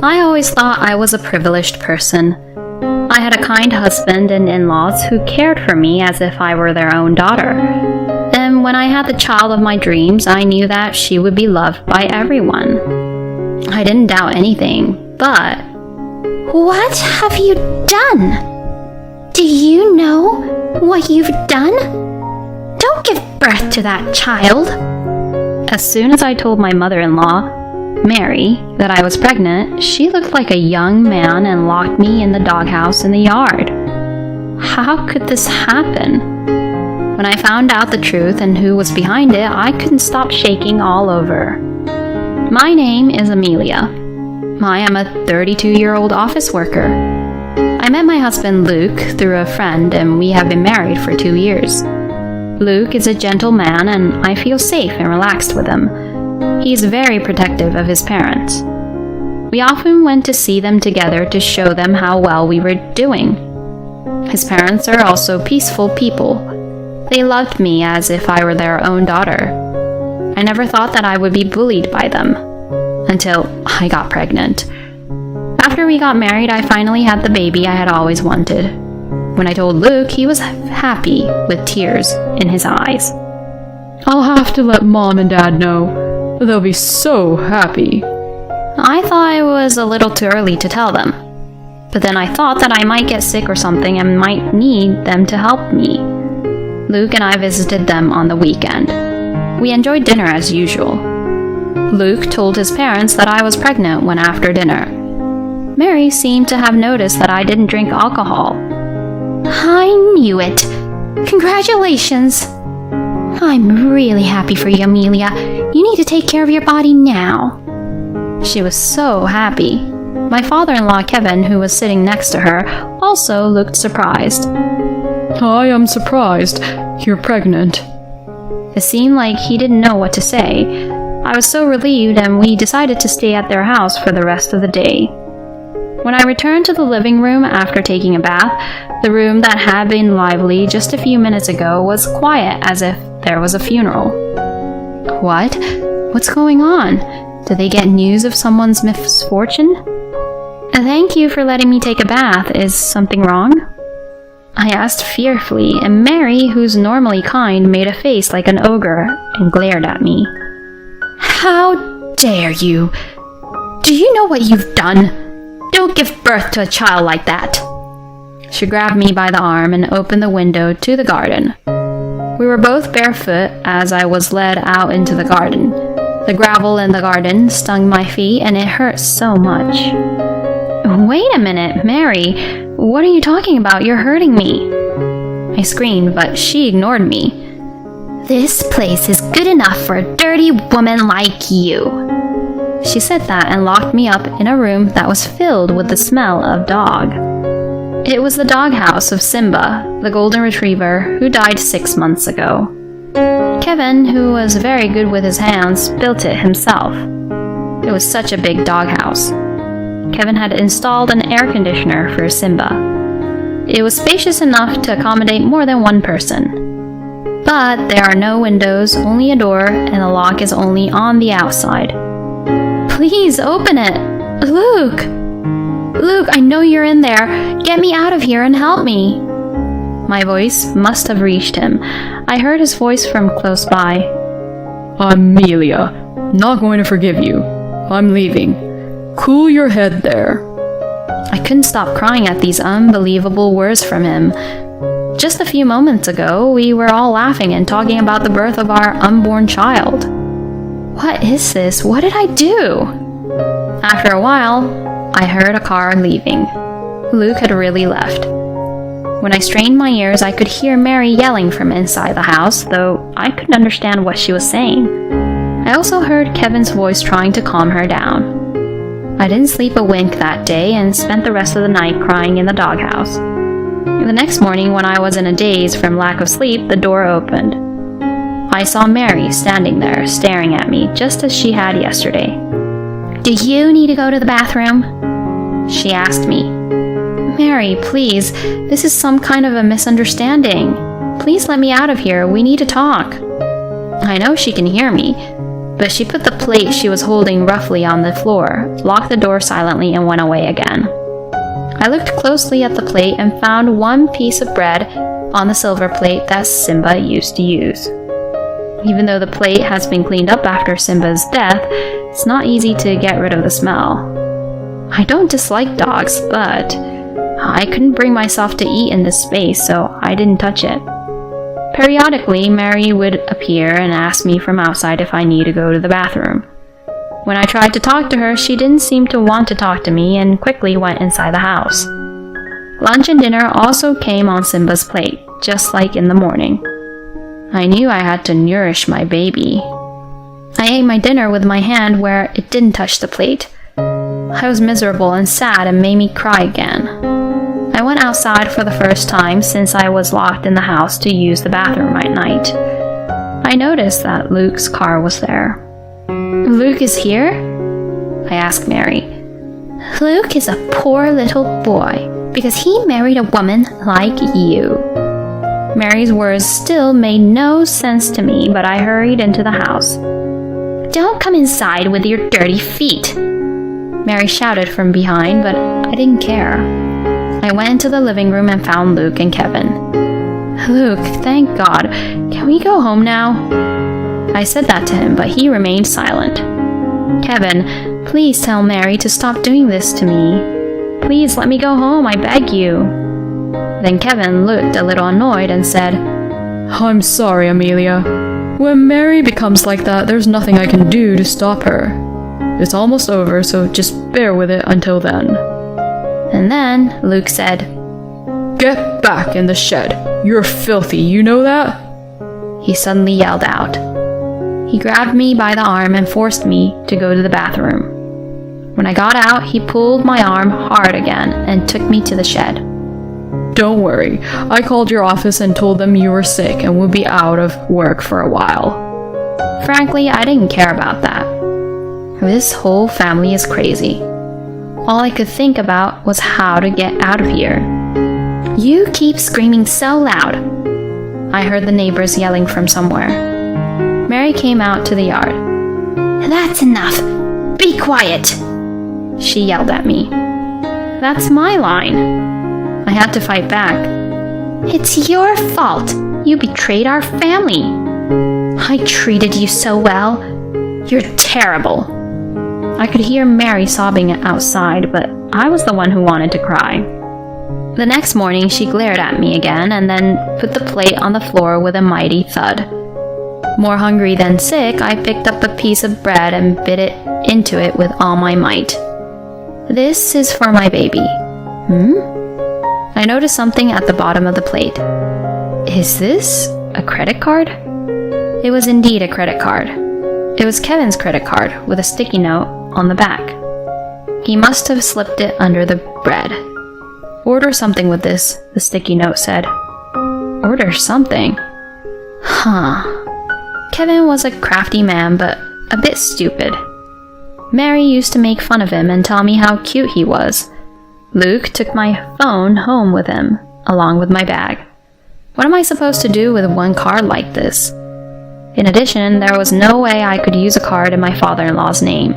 I always thought I was a privileged person. I had a kind husband and in-laws who cared for me as if I were their own daughter. And when I had the child of my dreams, I knew that she would be loved by everyone. I didn't doubt anything, but... What have you done? Do you know what you've done? Don't give birth to that child. As soon as I told my mother-in-law, Mary, that I was pregnant, she looked like a young man and locked me in the doghouse in the yard. How could this happen? When I found out the truth and who was behind it, I couldn't stop shaking all over. My name is Amelia. I am a 32-year-old office worker. I met my husband Luke through a friend, and we have been married for 2 years. Luke is a gentle man, and I feel safe and relaxed with him. He's very protective of his parents. We often went to see them together to show them how well we were doing. His parents are also peaceful people. They loved me as if I were their own daughter. I never thought that I would be bullied by them, until I got pregnant. After we got married, I finally had the baby I had always wanted. When I told Luke, he was happy with tears in his eyes. I'll have to let Mom and Dad know. They'll be so happy. I thought it was a little too early to tell them. But then I thought that I might get sick or something and might need them to help me. Luke and I visited them on the weekend. We enjoyed dinner as usual. Luke told his parents that I was pregnant when after dinner. Mary seemed to have noticed that I didn't drink alcohol. I knew it. Congratulations. I'm really happy for you, Amelia. You need to take care of your body now. She was so happy. My father-in-law, Kevin, who was sitting next to her, also looked surprised. I am surprised. You're pregnant. It seemed like he didn't know what to say. I was so relieved, and we decided to stay at their house for the rest of the day. When I returned to the living room after taking a bath, the room that had been lively just a few minutes ago was quiet as if there was a funeral. What? What's going on? Did they get news of someone's misfortune? Thank you for letting me take a bath. Is something wrong? I asked fearfully, and Mary, who's normally kind, made a face like an ogre and glared at me. How dare you? Do you know what you've done? Don't give birth to a child like that. She grabbed me by the arm and opened the window to the garden. We were both barefoot as I was led out into the garden. The gravel in the garden stung my feet and it hurt so much. Wait a minute, Mary. What are you talking about? You're hurting me. I screamed, but she ignored me. This place is good enough for a dirty woman like you. She said that and locked me up in a room that was filled with the smell of dog. It was the doghouse of Simba, the golden retriever, who died 6 months ago. Kevin, who was very good with his hands, built it himself. It was such a big doghouse. Kevin had installed an air conditioner for Simba. It was spacious enough to accommodate more than one person. But there are no windows, only a door, and the lock is only on the outside. Please open it! Luke! Luke, I know you're in there. Get me out of here and help me. My voice must have reached him. I heard his voice from close by. Amelia, not going to forgive you. I'm leaving. Cool your head there. I couldn't stop crying at these unbelievable words from him. Just a few moments ago, we were all laughing and talking about the birth of our unborn child. What is this? What did I do? After a while, I heard a car leaving. Luke had really left. When I strained my ears, I could hear Mary yelling from inside the house, though I couldn't understand what she was saying. I also heard Kevin's voice trying to calm her down. I didn't sleep a wink that day and spent the rest of the night crying in the doghouse. The next morning, when I was in a daze from lack of sleep, the door opened. I saw Mary standing there, staring at me, just as she had yesterday. Do you need to go to the bathroom? She asked me. Mary, please, this is some kind of a misunderstanding. Please let me out of here. We need to talk. I know she can hear me. but she put the plate she was holding roughly on the floor, locked the door silently, and went away again. I looked closely at the plate and found one piece of bread on the silver plate that Simba used to use. Even though the plate has been cleaned up after Simba's death, it's not easy to get rid of the smell. I don't dislike dogs, but I couldn't bring myself to eat in this space, so I didn't touch it. Periodically, Mary would appear and ask me from outside if I need to go to the bathroom. When I tried to talk to her, she didn't seem to want to talk to me and quickly went inside the house. Lunch and dinner also came on Simba's plate, just like in the morning. I knew I had to nourish my baby. I ate my dinner with my hand where it didn't touch the plate. I was miserable and sad and made me cry again. I went outside for the first time since I was locked in the house to use the bathroom at night. I noticed that Luke's car was there. Luke is here? I asked Mary. Luke is a poor little boy because he married a woman like you. Mary's words still made no sense to me, but I hurried into the house. Don't come inside with your dirty feet, Mary shouted from behind, but I didn't care. I went into the living room and found Luke and Kevin. Luke, thank God. Can we go home now? I said that to him, but he remained silent. Kevin, please tell Mary to stop doing this to me. Please let me go home, I beg you. Then Kevin looked a little annoyed and said, I'm sorry, Amelia. When Mary becomes like that, there's nothing I can do to stop her. It's almost over, so just bear with it until then. And then Luke said, Get back in the shed. You're filthy, you know that? He suddenly yelled out. He grabbed me by the arm and forced me to go to the bathroom. When I got out, he pulled my arm hard again and took me to the shed. Don't worry, I called your office and told them you were sick and would be out of work for a while. Frankly, I didn't care about that. This whole family is crazy. All I could think about was how to get out of here. You keep screaming so loud, I heard the neighbors yelling from somewhere. Mary came out to the yard. That's enough. Be quiet, she yelled at me. That's my line. I had to fight back. It's your fault. You betrayed our family. I treated you so well. You're terrible. I could hear Mary sobbing outside, but I was the one who wanted to cry. The next morning, she glared at me again and then put the plate on the floor with a mighty thud. More hungry than sick, I picked up a piece of bread and bit it into it with all my might. This is for my baby. I noticed something at the bottom of the plate. Is this a credit card? It was indeed a credit card. It was Kevin's credit card with a sticky note on the back. He must have slipped it under the bread. Order something with this, the sticky note said. Order something? Kevin was a crafty man, but a bit stupid. Mary used to make fun of him and tell me how cute he was. Luke took my phone home with him, along with my bag. What am I supposed to do with one card like this? In addition, there was no way I could use a card in my father-in-law's name.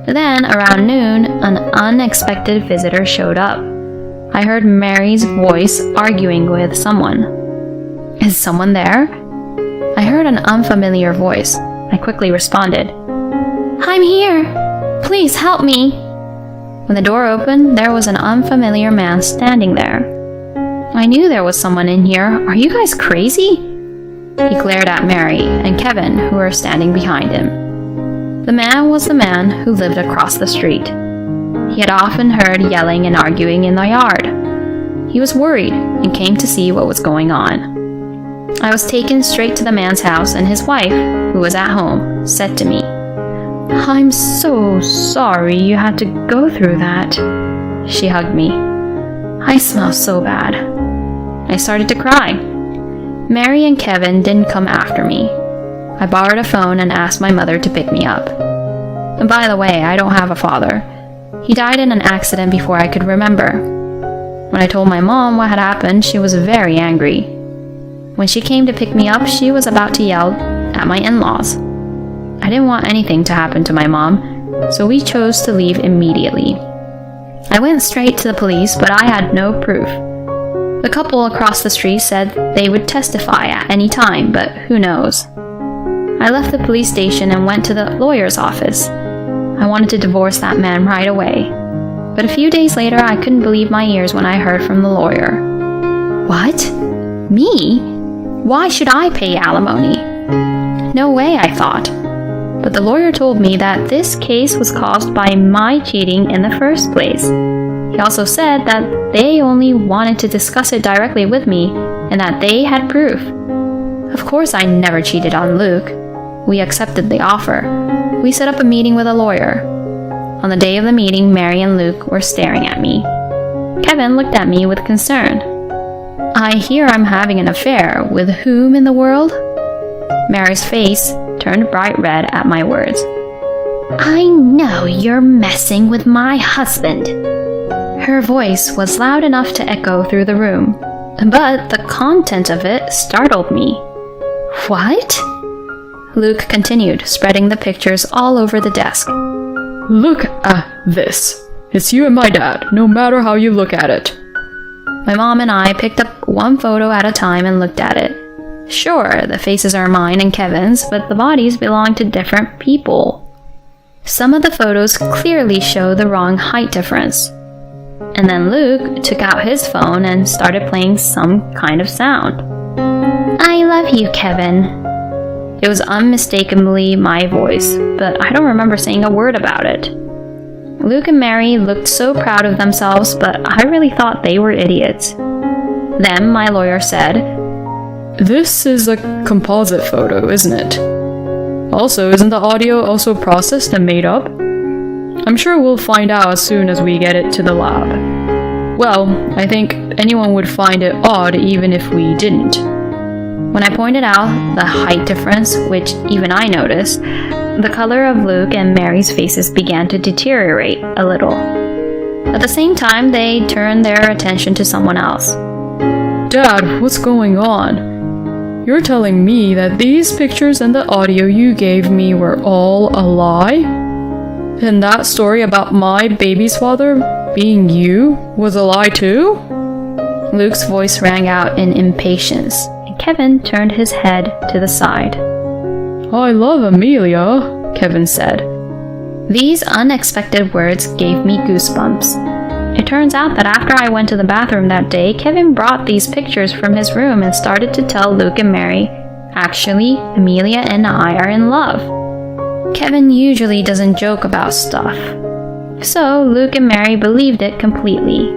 Then, around noon, an unexpected visitor showed up. I heard Mary's voice arguing with someone. Is someone there? I heard an unfamiliar voice. I quickly responded. I'm here. Please help me. When the door opened, there was an unfamiliar man standing there. I knew there was someone in here. Are you guys crazy? He glared at Mary and Kevin, who were standing behind him. The man was the man who lived across the street. He had often heard yelling and arguing in the yard. He was worried and came to see what was going on. I was taken straight to the man's house, and his wife, who was at home, said to me, I'm so sorry you had to go through that. She hugged me. I smell so bad. I started to cry. Mary and Kevin didn't come after me. I borrowed a phone and asked my mother to pick me up. And by the way, I don't have a father. He died in an accident before I could remember. When I told my mom what had happened, she was very angry. When she came to pick me up, she was about to yell at my in-laws. I didn't want anything to happen to my mom, so we chose to leave immediately. I went straight to the police, but I had no proof. The couple across the street said they would testify at any time, but who knows. I left the police station and went to the lawyer's office. I wanted to divorce that man right away. But a few days later, I couldn't believe my ears when I heard from the lawyer. What? Me? Why should I pay alimony? No way, I thought. But the lawyer told me that this case was caused by my cheating in the first place. He also said that they only wanted to discuss it directly with me and that they had proof. Of course, I never cheated on Luke. We accepted the offer. We set up a meeting with a lawyer. On the day of the meeting, Mary and Luke were staring at me. Kevin looked at me with concern. I hear I'm having an affair. With whom in the world? Mary's face turned bright red at my words. I know you're messing with my husband. Her voice was loud enough to echo through the room, but the content of it startled me. What? Luke continued, spreading the pictures all over the desk. Look at this. It's you and my dad, no matter how you look at it. My mom and I picked up one photo at a time and looked at it. Sure, the faces are mine and Kevin's, but the bodies belong to different people. Some of the photos clearly show the wrong height difference. And then Luke took out his phone and started playing some kind of sound. I love you, Kevin. It was unmistakably my voice, but I don't remember saying a word about it. Luke and Mary looked so proud of themselves, but I really thought they were idiots. Then my lawyer said, This is a composite photo, isn't it? Also, isn't the audio also processed and made up? I'm sure we'll find out as soon as we get it to the lab. Well, I think anyone would find it odd even if we didn't. When I pointed out the height difference, which even I noticed, the color of Luke and Mary's faces began to deteriorate a little. At the same time, they turned their attention to someone else. Dad, what's going on? You're telling me that these pictures and the audio you gave me were all a lie? And that story about my baby's father being you was a lie too? Luke's voice rang out in impatience, and Kevin turned his head to the side. I love Amelia, Kevin said. These unexpected words gave me goosebumps. It turns out that after I went to the bathroom that day, Kevin brought these pictures from his room and started to tell Luke and Mary, actually, Amelia and I are in love. Kevin usually doesn't joke about stuff. So Luke and Mary believed it completely.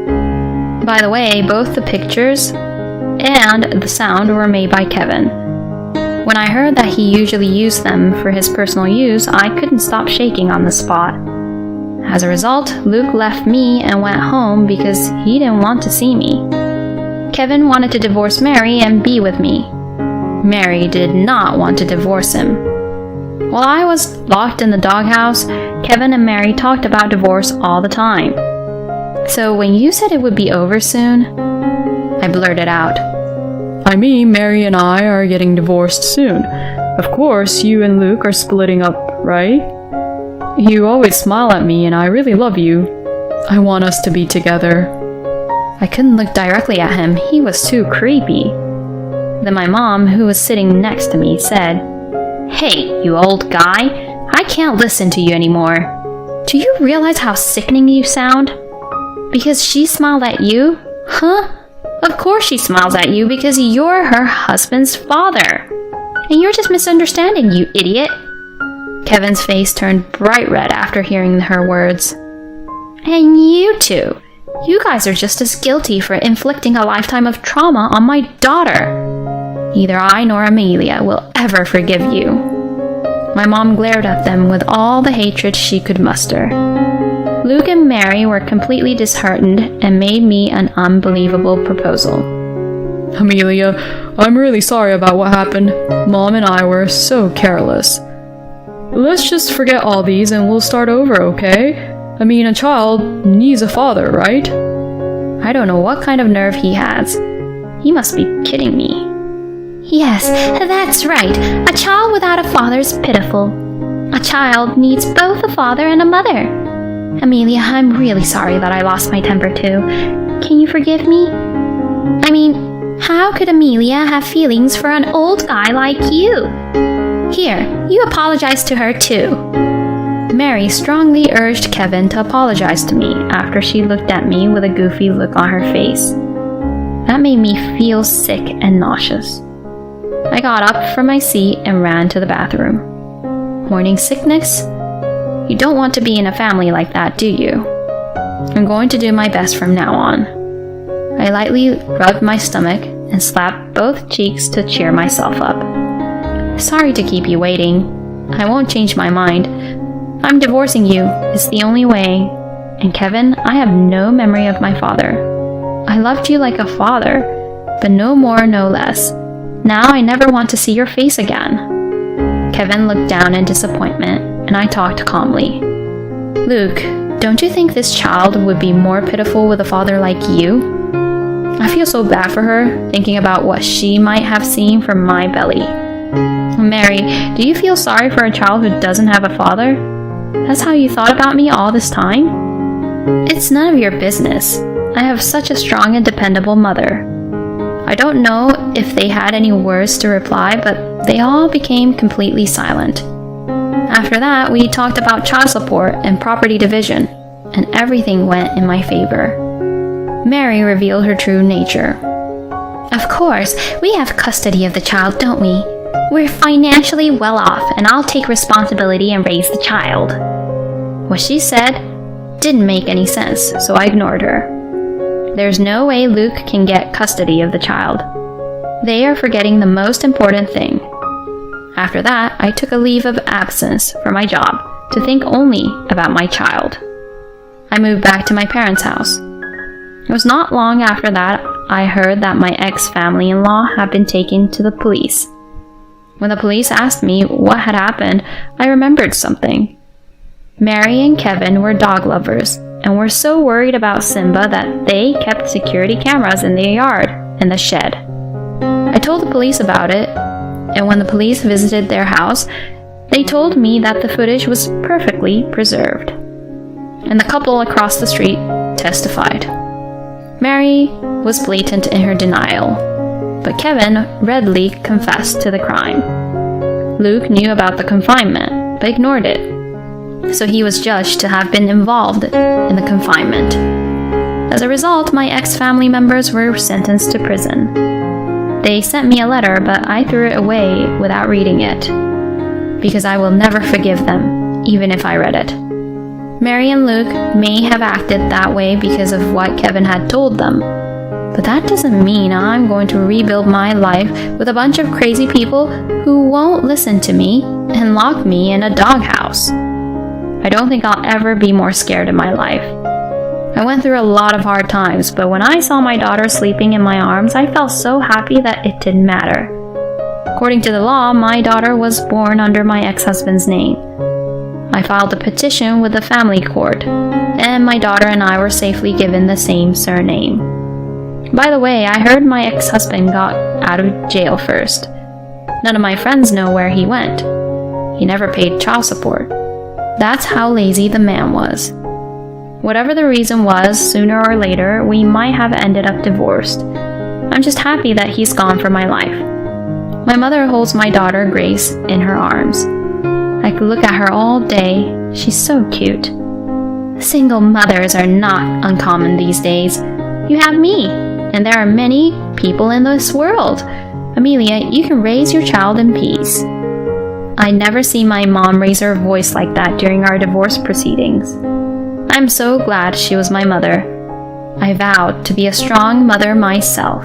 By the way, both the pictures and the sound were made by Kevin. When I heard that he usually used them for his personal use, I couldn't stop shaking on the spot. As a result, Luke left me and went home because he didn't want to see me. Kevin wanted to divorce Mary and be with me. Mary did not want to divorce him. While I was locked in the doghouse, Kevin and Mary talked about divorce all the time. So when you said it would be over soon, I blurted out, I mean, Mary and I are getting divorced soon. Of course, you and Luke are splitting up, right? You always smile at me and I really love you. I want us to be together. I couldn't look directly at him. He was too creepy. Then my mom, who was sitting next to me, said, Hey, you old guy, I can't listen to you anymore. Do you realize how sickening you sound? Because she smiled at you? Huh? Of course she smiles at you because you're her husband's father. And you're just misunderstanding, you idiot. Kevin's face turned bright red after hearing her words. And you two. You guys are just as guilty for inflicting a lifetime of trauma on my daughter. Neither I nor Amelia will ever forgive you. My mom glared at them with all the hatred she could muster. Luke and Mary were completely disheartened and made me an unbelievable proposal. Amelia, I'm really sorry about what happened. Mom and I were so careless. Let's just forget all these and we'll start over, okay? I mean, a child needs a father, right? I don't know what kind of nerve he has. He must be kidding me. Yes, that's right. A child without a father is pitiful. A child needs both a father and a mother. Amelia, I'm really sorry that I lost my temper too. Can you forgive me? I mean, how could Amelia have feelings for an old guy like you? Here, you apologize to her too. Mary strongly urged Kevin to apologize to me after she looked at me with a goofy look on her face. That made me feel sick and nauseous. I got up from my seat and ran to the bathroom. Morning sickness? You don't want to be in a family like that, do you? I'm going to do my best from now on. I lightly rubbed my stomach and slapped both cheeks to cheer myself up. Sorry to keep you waiting. I won't change my mind. I'm divorcing you. It's the only way. And Kevin, I have no memory of my father. I loved you like a father, but no more, no less. Now I never want to see your face again. Kevin looked down in disappointment, and I talked calmly. Luke, don't you think this child would be more pitiful with a father like you? I feel so bad for her, thinking about what she might have seen from my belly. Mary, do you feel sorry for a child who doesn't have a father? That's how you thought about me all this time? It's none of your business. I have such a strong and dependable mother. I don't know if they had any words to reply, but they all became completely silent. After that, we talked about child support and property division, and everything went in my favor. Mary revealed her true nature. Of course, we have custody of the child, don't we? We're financially well off, and I'll take responsibility and raise the child. What she said didn't make any sense, so I ignored her. There's no way Luke can get custody of the child. They are forgetting the most important thing. After that, I took a leave of absence from my job to think only about my child. I moved back to my parents' house. It was not long after that I heard that my ex-family-in-law had been taken to the police. When the police asked me what had happened, I remembered something. Mary and Kevin were dog lovers and were so worried about Simba that they kept security cameras in their yard and the shed. I told the police about it, and when the police visited their house, they told me that the footage was perfectly preserved. And the couple across the street testified. Mary was blatant in her denial, but Kevin readily confessed to the crime. Luke knew about the confinement, but ignored it. So he was judged to have been involved in the confinement. As a result, my ex-family members were sentenced to prison. They sent me a letter, but I threw it away without reading it, because I will never forgive them, even if I read it. Mary and Luke may have acted that way because of what Kevin had told them, but that doesn't mean I'm going to rebuild my life with a bunch of crazy people who won't listen to me and lock me in a doghouse. I don't think I'll ever be more scared in my life. I went through a lot of hard times, but when I saw my daughter sleeping in my arms, I felt so happy that it didn't matter. According to the law, my daughter was born under my ex-husband's name. I filed a petition with the family court, and my daughter and I were safely given the same surname. By the way, I heard my ex-husband got out of jail first. None of my friends know where he went. He never paid child support. That's how lazy the man was. Whatever the reason was, sooner or later, we might have ended up divorced. I'm just happy that he's gone from my life. My mother holds my daughter Grace in her arms. I could look at her all day. She's so cute. Single mothers are not uncommon these days. You have me, and there are many people in this world. Amelia, you can raise your child in peace. I never see my mom raise her voice like that during our divorce proceedings. I'm so glad she was my mother. I vowed to be a strong mother myself.